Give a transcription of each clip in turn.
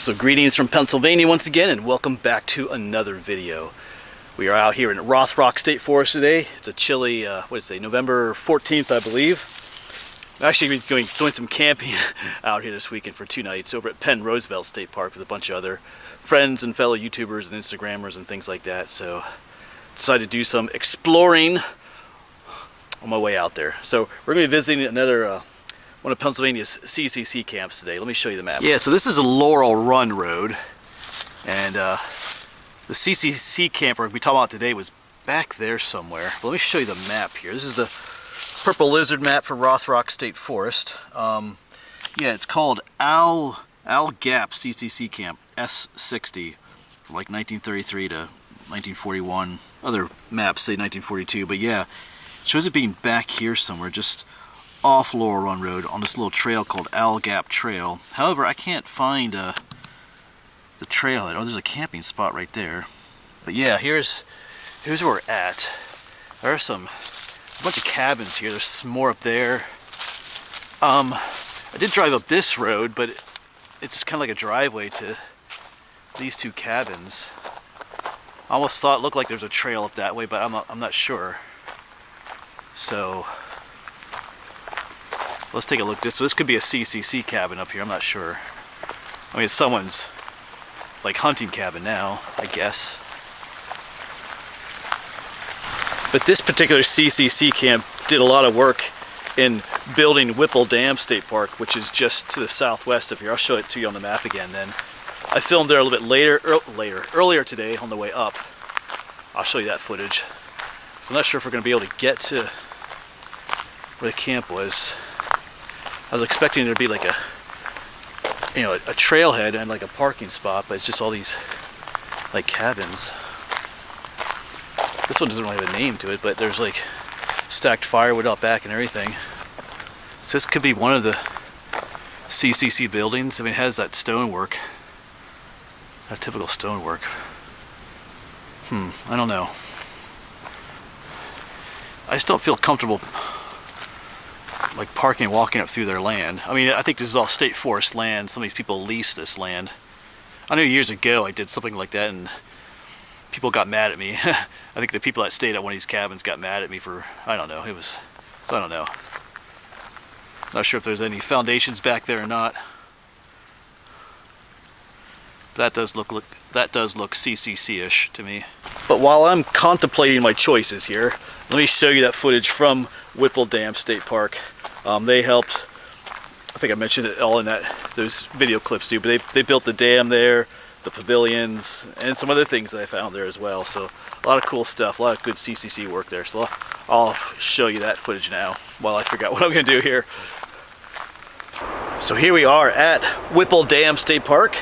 So greetings from Pennsylvania once again, and welcome back to another video. We are out here in Rothrock State Forest today. It's a chilly, November 14th, I believe. I'm actually doing some camping out here this weekend for 2 nights over at Penn Roosevelt State Park with a bunch of other friends and fellow YouTubers and Instagrammers and things like that. So decided to do some exploring on my way out there. So we're going to be visiting another one of Pennsylvania's CCC camps today. Let me show you the map. Yeah, so this is a Laurel Run Road, and the CCC camp we're going to be talking about today was back there somewhere. But let me show you the map here. This is the Purple Lizard map for Rothrock State Forest. Yeah, it's called Owl Gap CCC Camp S-60 from like 1933 to 1941. Other maps say 1942, but yeah, it shows it being back here somewhere, just off Laurel Run Road on this little trail called Owl Gap Trail. However, I can't find the trailhead. Oh, there's a camping spot right there. But yeah, here's where we're at. There are a bunch of cabins here. There's some more up there. I did drive up this road, but it's just kind of like a driveway to these 2 cabins. I almost thought it looked like there's a trail up that way, but I'm not sure. So let's take a look. So this could be a CCC cabin up here. I'm not sure. I mean, it's someone's like hunting cabin now, I guess. But this particular CCC camp did a lot of work in building Whipple Dam State Park, which is just to the southwest of here. I'll show it to you on the map again then. I filmed there a little bit earlier today on the way up. I'll show you that footage. So I'm not sure if we're going to be able to get to where the camp was. I was expecting there to be like a trailhead and like a parking spot, but it's just all these like cabins. This one doesn't really have a name to it, but there's like stacked firewood out back and everything. So this could be one of the CCC buildings. I mean, it has that stonework, that typical stonework. I don't know. I just don't feel comfortable like parking and walking up through their land. I mean, I think this is all state forest land. Some of these people lease this land. I know years ago I did something like that and people got mad at me. I think the people that stayed at one of these cabins got mad at me for, I don't know, I don't know. Not sure if there's any foundations back there or not. That does look CCC-ish to me. But while I'm contemplating my choices here, let me show you that footage from Whipple Dam State Park. They helped, I think I mentioned it all in those video clips too, but they built the dam there, the pavilions, and some other things that I found there as well. So a lot of cool stuff, a lot of good CCC work there. So I'll show you that footage now while I figure out what I'm going to do here. So here we are at Whipple Dam State Park,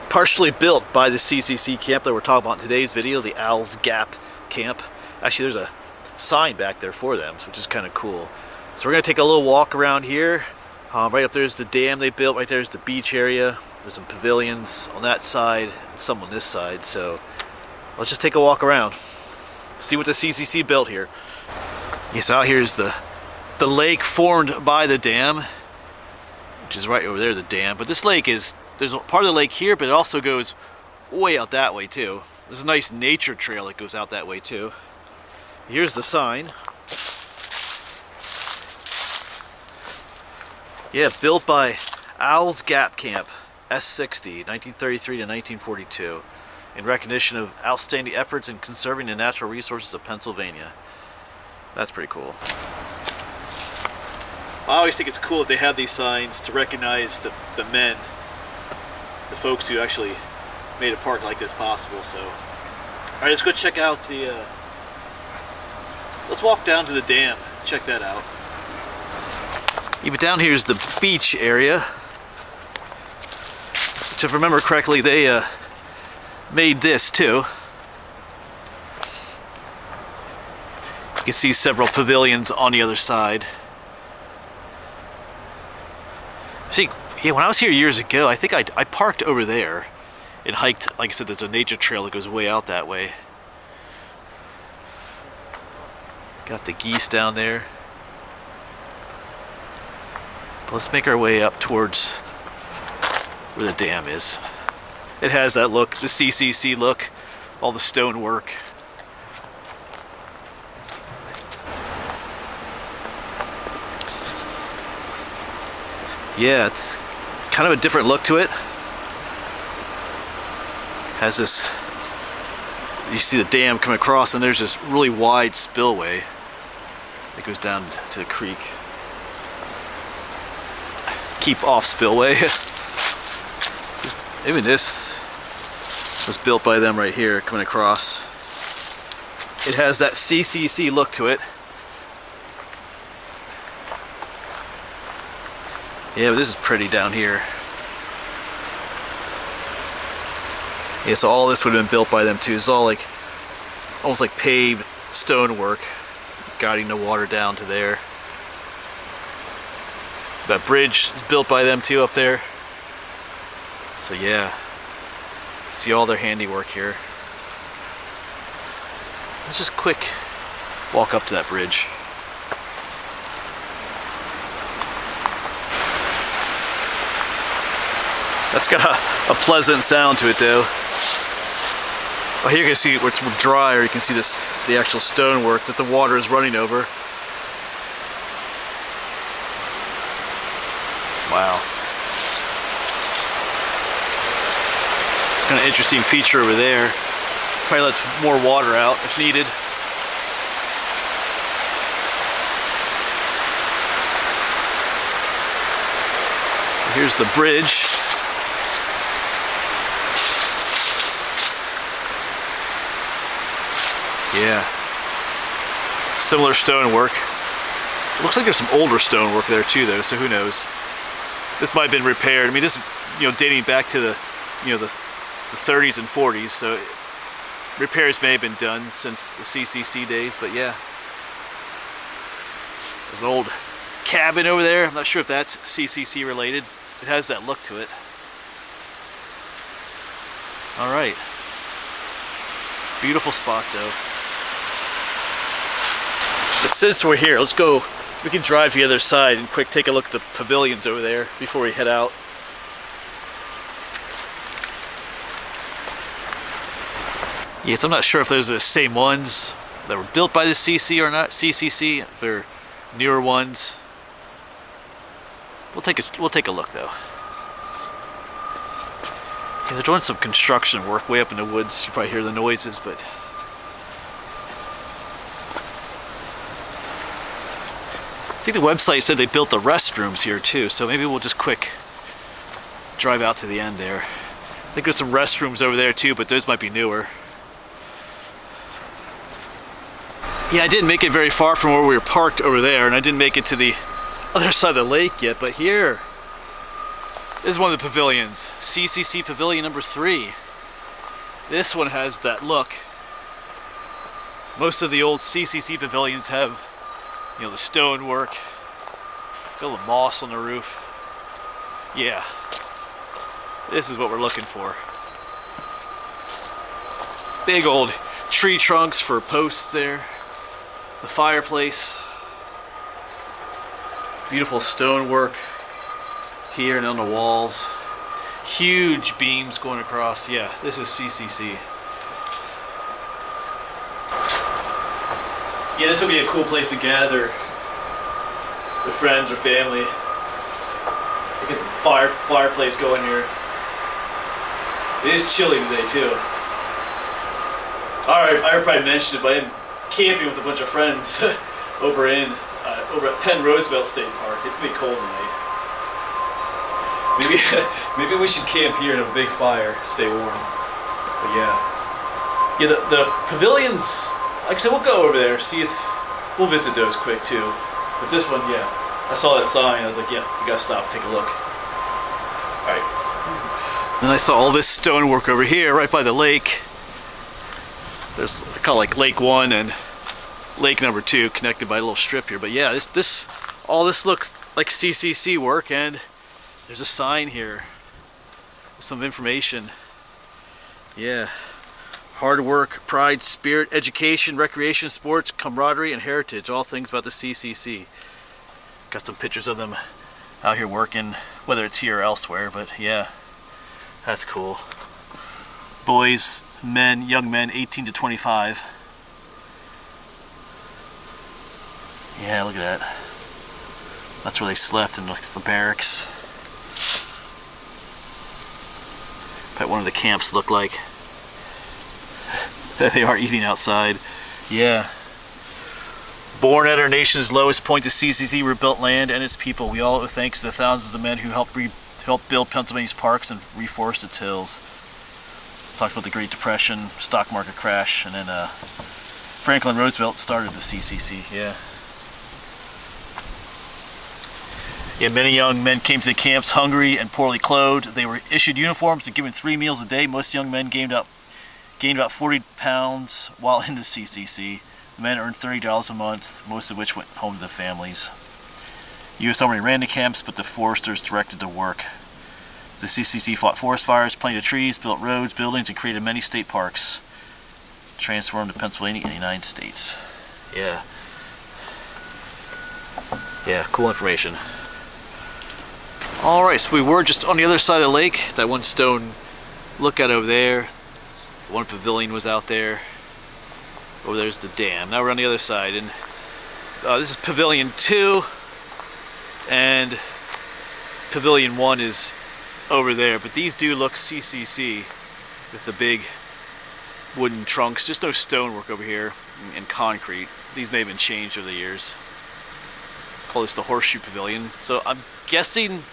partially built by the CCC camp that we're talking about in today's video, the Owl's Gap camp. Actually, there's a sign back there for them, which is kind of cool. So we're going to take a little walk around here. Right up there's the dam they built. Right there's the beach area. There's some pavilions on that side and some on this side. So let's just take a walk around, see what the CCC built here. Yeah, so out here is the lake formed by the dam, which is right over there, the dam. But this lake there's a part of the lake here, but it also goes way out that way too. There's a nice nature trail that goes out that way too. Here's the sign. Yeah, built by Owl's Gap Camp, S-60, 1933 to 1942, in recognition of outstanding efforts in conserving the natural resources of Pennsylvania. That's pretty cool. I always think it's cool that they have these signs to recognize the men, the folks who actually made a park like this possible. So, all right, let's go check out let's walk down to the dam, check that out. Yeah, but down here is the beach area, which if I remember correctly, they made this too. You can see several pavilions on the other side. See, yeah, when I was here years ago, I think I parked over there and hiked. Like I said, there's a nature trail that goes way out that way. Got the geese down there. But let's make our way up towards where the dam is. it has that look, the CCC look, all the stonework. Yeah, it's kind of a different look to it. Has this, you see the dam come across, and there's this really wide spillway that goes down to the creek. Keep off spillway. Even this was built by them right here, coming across. It has that CCC look to it. Yeah, but this is pretty down here. Yeah, so all this would have been built by them too. It's all like, almost like paved stonework, guiding the water down to there. That bridge is built by them too up there. So yeah, see all their handiwork here. Let's just quick walk up to that bridge. That's got a pleasant sound to it though. Oh, here you can see where it's dry, or you can see this, the actual stonework that the water is running over. Wow. It's kind of interesting feature over there. Probably lets more water out if needed. Here's the bridge. Yeah. Similar stonework. Looks like there's some older stonework there too though, so who knows. This might have been repaired. I mean, this is, dating back to the 30s and 40s, so repairs may have been done since the CCC days, but yeah. There's an old cabin over there. I'm not sure if that's CCC related. It has that look to it. All right. Beautiful spot though. But since we're here, let's go. We can drive to the other side and quick take a look at the pavilions over there before we head out. Yes, I'm not sure if those are the same ones that were built by the CCC or not. CCC, if they're newer ones. We'll take a look though. Yeah, they're doing some construction work way up in the woods. You probably hear the noises, but I think the website said they built the restrooms here too, so maybe we'll just quick drive out to the end there. I think there's some restrooms over there too, but those might be newer. Yeah, I didn't make it very far from where we were parked over there, and I didn't make it to the other side of the lake yet, but here, this is one of the pavilions. CCC Pavilion number 3. This one has that look. Most of the old CCC pavilions have, the stonework, got the moss on the roof. Yeah, this is what we're looking for. Big old tree trunks for posts there. The fireplace. Beautiful stonework here and on the walls. Huge beams going across. Yeah, this is CCC. Yeah, this would be a cool place to gather with friends or family. Get the fireplace going here. It is chilly today too. Alright, I probably mentioned it, but I'm camping with a bunch of friends over at Penn Roosevelt State Park. It's gonna be cold tonight. Maybe we should camp here in a big fire, stay warm. But yeah, the pavilions. Like I said, we'll go over there, see if we'll visit those quick too. But this one, yeah, I saw that sign. I was like, yeah, we gotta stop, take a look. All right. Then I saw all this stonework over here, right by the lake. There's, I call it like Lake 1 and Lake number 2, connected by a little strip here. But yeah, all this looks like CCC work, and there's a sign here with some information. Yeah. Hard work, pride, spirit, education, recreation, sports, camaraderie, and heritage. All things about the CCC. Got some pictures of them out here working, whether it's here or elsewhere, but yeah, that's cool. boys, men, young men, 18 to 25. Yeah, look at that. That's where they slept, in the barracks. What one of the camps looked like. They are eating outside. Yeah. Born at our nation's lowest point, the CCC rebuilt land and its people. We all owe thanks to the thousands of men who helped build Pennsylvania's parks and reforest its hills. Talked about the Great Depression, stock market crash, and then Franklin Roosevelt started the CCC. Yeah. Yeah, many young men came to the camps hungry and poorly clothed. They were issued uniforms and given 3 meals a day. Most young men gained about 40 pounds while in the CCC. The men earned $30 a month, most of which went home to their families. The U.S. Army ran the camps, but the foresters directed the work. The CCC fought forest fires, planted trees, built roads, buildings, and created many state parks. Transformed to Pennsylvania and the United States. Yeah. Yeah, cool information. Alright, so we were just on the other side of the lake. That one stone lookout over there. One pavilion was out there. Over there's the dam. Now we're on the other side, and this is Pavilion 2, and Pavilion 1 is over there. But these do look CCC with the big wooden trunks. Just no stonework over here and concrete. These may have been changed over the years. Call this the Horseshoe Pavilion. So I'm guessing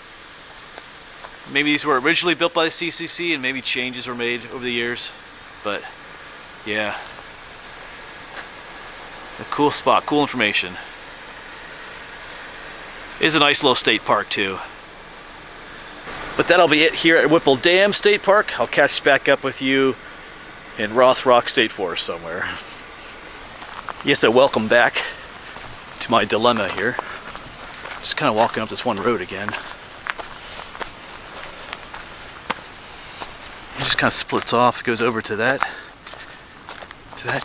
maybe these were originally built by the CCC and maybe changes were made over the years. But yeah, a cool spot, cool information. It is a nice little state park too. But that'll be it here at Whipple Dam State Park. I'll catch back up with you in Rothrock State Forest somewhere. Yes, so welcome back to my dilemma here. Just kind of walking up this one road again. It just kind of splits off, goes over to that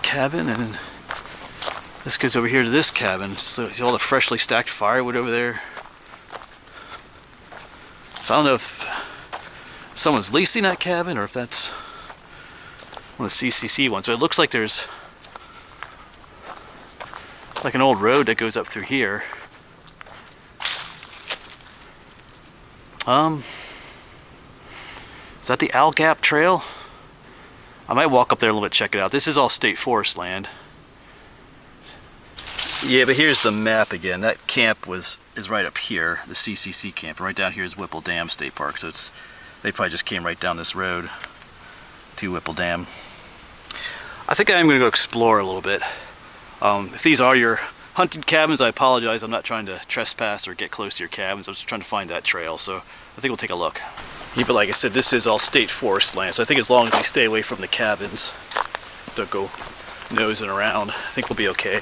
cabin, and this goes over here to this cabin. So all the freshly stacked firewood over there. So I don't know if someone's leasing that cabin or if that's one of the CCC ones. But it looks like there's like an old road that goes up through here. Is that the Owl Gap Trail? I might walk up there a little bit, check it out. This is all state forest land. Yeah, but here's the map again. That camp is right up here, the CCC camp. Right down here is Whipple Dam State Park. So they probably just came right down this road to Whipple Dam. I think I am going to go explore a little bit. If these are your hunting cabins, I apologize. I'm not trying to trespass or get close to your cabins. I'm just trying to find that trail. So I think we'll take a look. Yeah, but like I said, this is all state forest land. So I think as long as we stay away from the cabins, don't go nosing around, I think we'll be okay.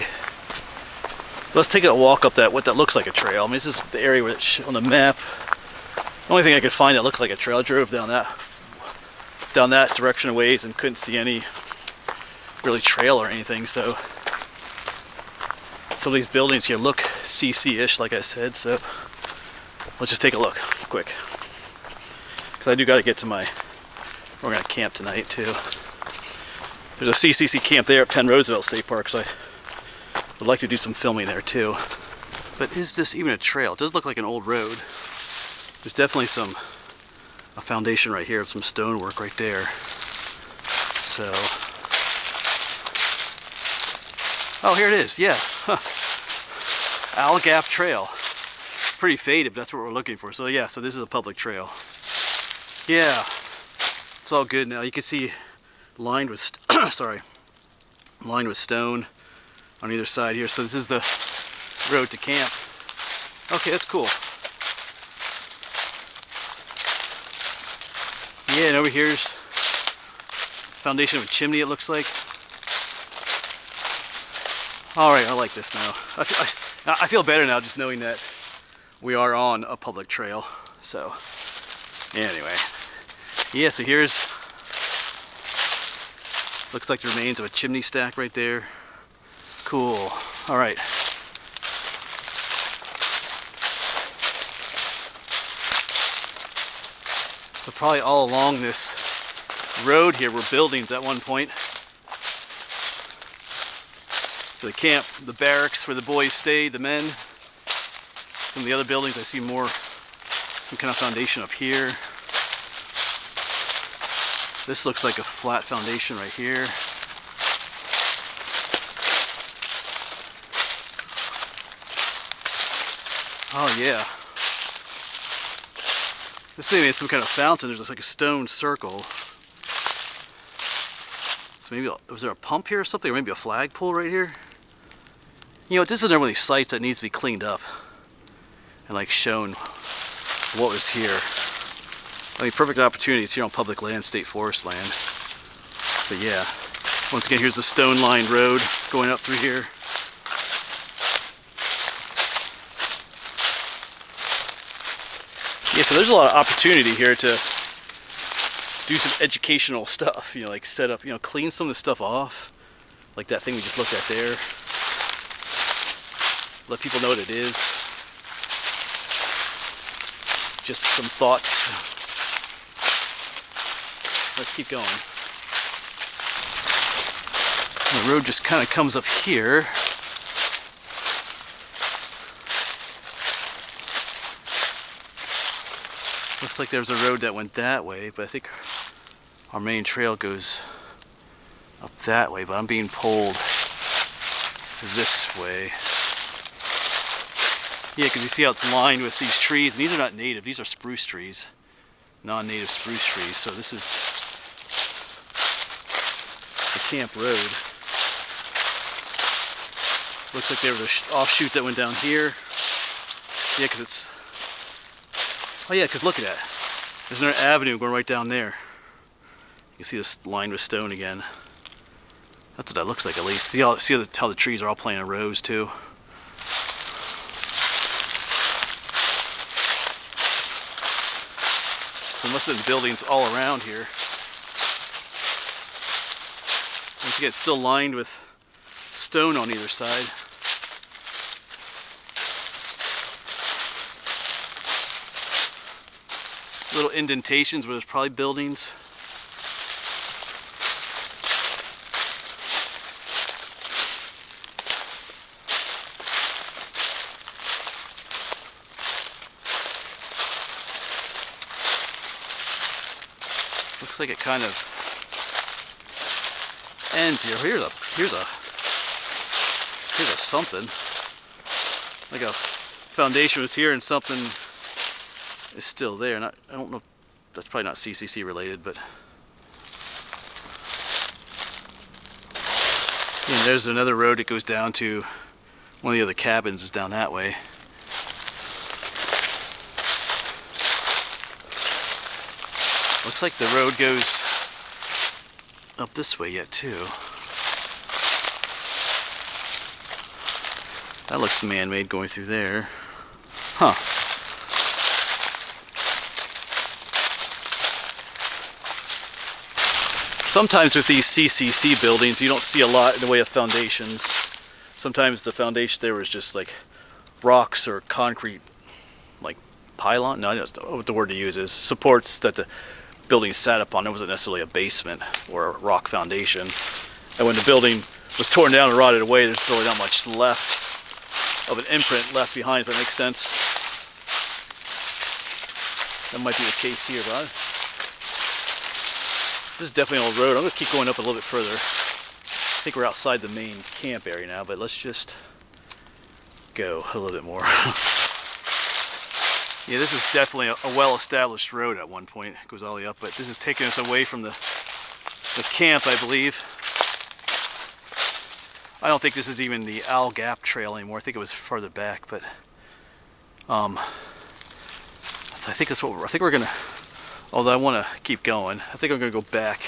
Let's take a walk up what that looks like a trail. I mean, this is the area which on the map. The only thing I could find that looked like a trail. I drove down that direction a ways and couldn't see any really trail or anything. So some of these buildings here look CC-ish, like I said. So let's just take a look, quick. Because I do got to get to we're going to camp tonight too. There's a CCC camp there at Penn Roosevelt State Park, so I would like to do some filming there too. But is this even a trail? It does look like an old road. There's definitely a foundation right here, some stonework right there. So, oh, here it is, yeah. Huh. Owl Gap Trail. Pretty faded, but that's what we're looking for. So yeah, so this is a public trail. Yeah, it's all good now. You can see lined with lined with stone on either side here. So this is the road to camp. Okay, that's cool. Yeah, and over here's foundation of a chimney, it looks like. All right, I like this now. I feel better now just knowing that we are on a public trail. So anyway, yeah, so here's, looks like the remains of a chimney stack right there. Cool. All right. So probably all along this road here were buildings at one point. The camp, the barracks where the boys stayed, the men. Some of the other buildings I see more, some kind of foundation up here. This looks like a flat foundation right here. Oh yeah. This maybe is some kind of fountain. There's just like a stone circle. So maybe, was there a pump here or something? Or maybe a flagpole right here? You know, this is another one of these sites that needs to be cleaned up and like shown what was here. I mean, perfect opportunities here on public land, state forest land. But yeah, once again, here's the stone-lined road going up through here. Yeah, so there's a lot of opportunity here to do some educational stuff, you know, like set up, you know, clean some of the stuff off, like that thing we just looked at there. Let people know what it is. Just some thoughts. Let's keep going. The road just kind of comes up here. Looks like there's a road that went that way, but I think our main trail goes up that way, but I'm being pulled this way. Yeah, because you see how it's lined with these trees, and these are not native, these are spruce trees. Non-native spruce trees, so this is the camp road. Looks like there was an offshoot that went down here. Yeah, because it's... Oh yeah, because look at that. There's another avenue going right down there. You can see this lined with stone again. That's what that looks like at least. See how the trees are all playing in rows too. There must have been buildings all around here. Once again, it's still lined with stone on either side. Little indentations where there's probably buildings. Looks like it kind of ends here. Here's a something. Like a foundation was here and something is still there. And I don't know if that's probably not CCC related, but and there's another road that goes down to one of the other cabins is down that way. Looks like the road goes up this way yet too. That looks man-made going through there. Huh. Sometimes with these CCC buildings, you don't see a lot in the way of foundations. Sometimes the foundation there was just like rocks or concrete, like pylon. No, I don't know what the word to use is. Supports that the building sat upon. It wasn't necessarily a basement or a rock foundation. And when the building was torn down and rotted away, there's really not much left of an imprint left behind, if that makes sense. That might be the case here, but this is definitely an old road. I'm going to keep going up a little bit further. I think we're outside the main camp area now, but let's just go a little bit more. Yeah, this is definitely a well-established road at one point. It goes all the way up, but this is taking us away from the camp, I believe. I don't think this is even the Owl Gap Trail anymore. I think it was further back, but I think that's what I think we're gonna. Although I want to keep going, I think I'm gonna go back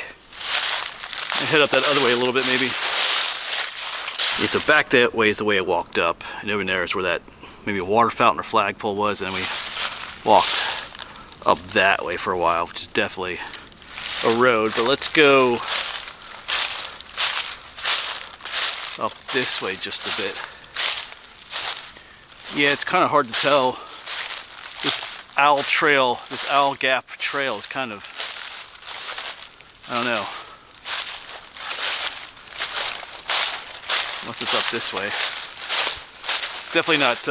and head up that other way a little bit, maybe. Yeah, so back that way is the way I walked up, and over there is where that maybe a water fountain or flagpole was, and then we walked up that way for a while, which is definitely a road. But let's go up this way just a bit. Yeah, it's kind of hard to tell. This Owl Trail, this Owl Gap Trail is kind of I don't know. Once it's up this way. It's definitely not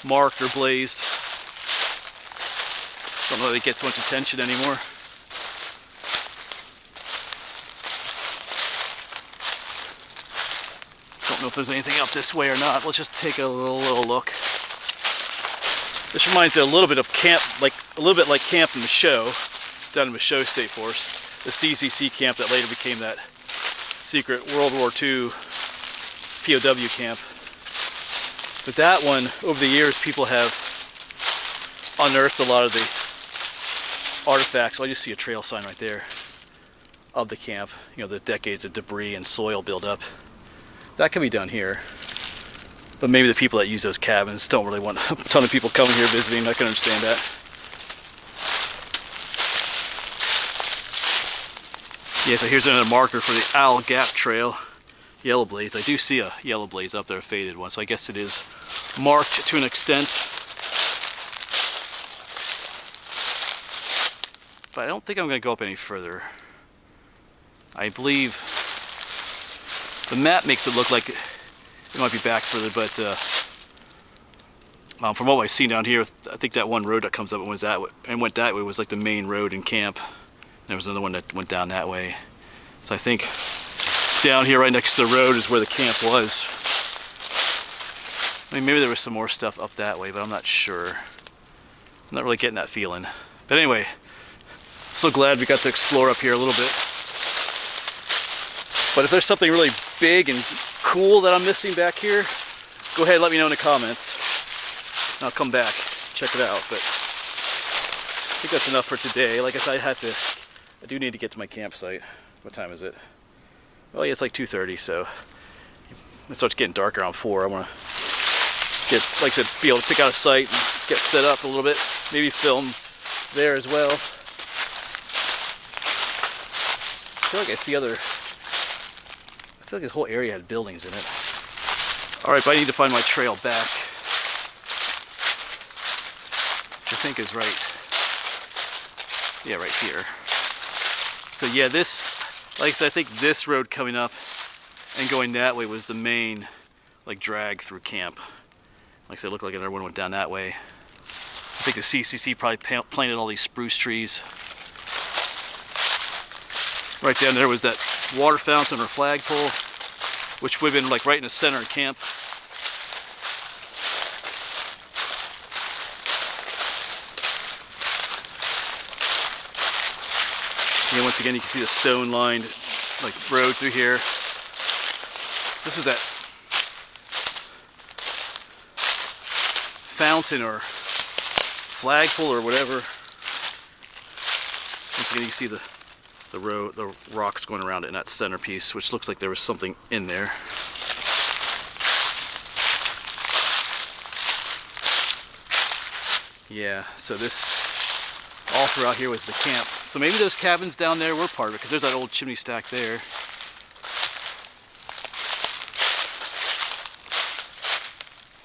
marked or blazed. Don't know that it gets much attention anymore. Don't know if there's anything up this way or not. Let's just take a little look. This reminds me a little bit of camp, like a little bit like camp in Michaud, down in Michaud State Forest, the CCC camp that later became that secret World War II POW camp. But that one, over the years, people have unearthed a lot of the artifacts. Oh, I just see a trail sign right there of the camp. You know, the decades of debris and soil buildup. That can be done here. But maybe the people that use those cabins don't really want a ton of people coming here visiting. I can understand that. Yeah, so here's another marker for the Owl Gap Trail. Yellow blaze. I do see a yellow blaze up there, a faded one. So I guess it is marked to an extent. But I don't think I'm going to go up any further. I believe the map makes it look like it might be back further, but from what I've seen down here, I think that one road that comes up and went that way was like the main road in camp. And there was another one that went down that way. So I think down here right next to the road is where the camp was. I mean, maybe there was some more stuff up that way, but I'm not sure. I'm not really getting that feeling. But anyway, so glad we got to explore up here a little bit. But if there's something really big and cool that I'm missing back here, go ahead and let me know in the comments. And I'll come back, check it out. But I think that's enough for today. Like I said, I do need to get to my campsite. What time is it? Well, yeah, it's like 2:30, so it starts getting dark around 4. I want to like I said, be able to pick out a site and get set up a little bit. Maybe film there as well. I feel like I see other. I feel like this whole area had buildings in it. Alright, but I need to find my trail back. Which I think is right. Yeah, right here. So yeah, this, like I said, I think this road coming up and going that way was the main, like, drag through camp. Like I said, it looked like another one went down that way. I think the CCC probably planted all these spruce trees. Right down there was that water fountain or flagpole, which would have been like right in the center of camp. And once again, you can see the stone-lined like road through here. This was that fountain or flagpole or whatever. Once again, you can see the road, the rocks going around it in that centerpiece, which looks like there was something in there. Yeah, so this all throughout here was the camp. So maybe those cabins down there were part of it, because there's that old chimney stack there.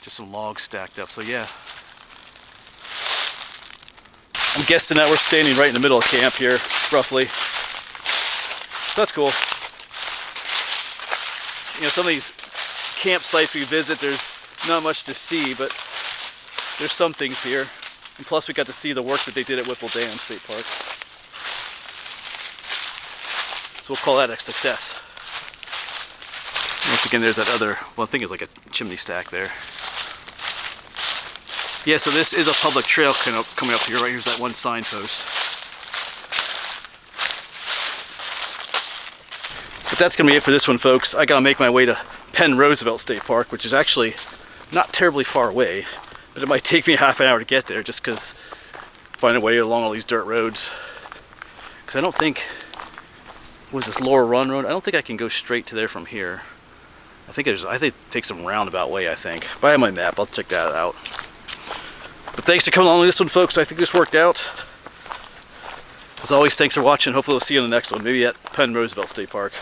Just some logs stacked up, so yeah. I'm guessing that we're standing right in the middle of camp here, roughly. So that's cool. You know, some of these campsites we visit, there's not much to see, but there's some things here. And plus we got to see the work that they did at Whipple Dam State Park. So we'll call that a success. Once again, there's that other, well, I think it's like a chimney stack there. Yeah, so this is a public trail coming up here. Right here's that one signpost. But that's going to be it for this one, folks. I got to make my way to Penn Roosevelt State Park, which is actually not terribly far away, but it might take me half an hour to get there just because find a way along all these dirt roads. Because I don't think, was this Laurel Run Road? I don't think I can go straight to there from here. I think it takes some roundabout way, I think. If I have my map, I'll check that out. But thanks for coming along with this one, folks. I think this worked out. As always, thanks for watching. Hopefully we'll see you in the next one, maybe at Penn Roosevelt State Park.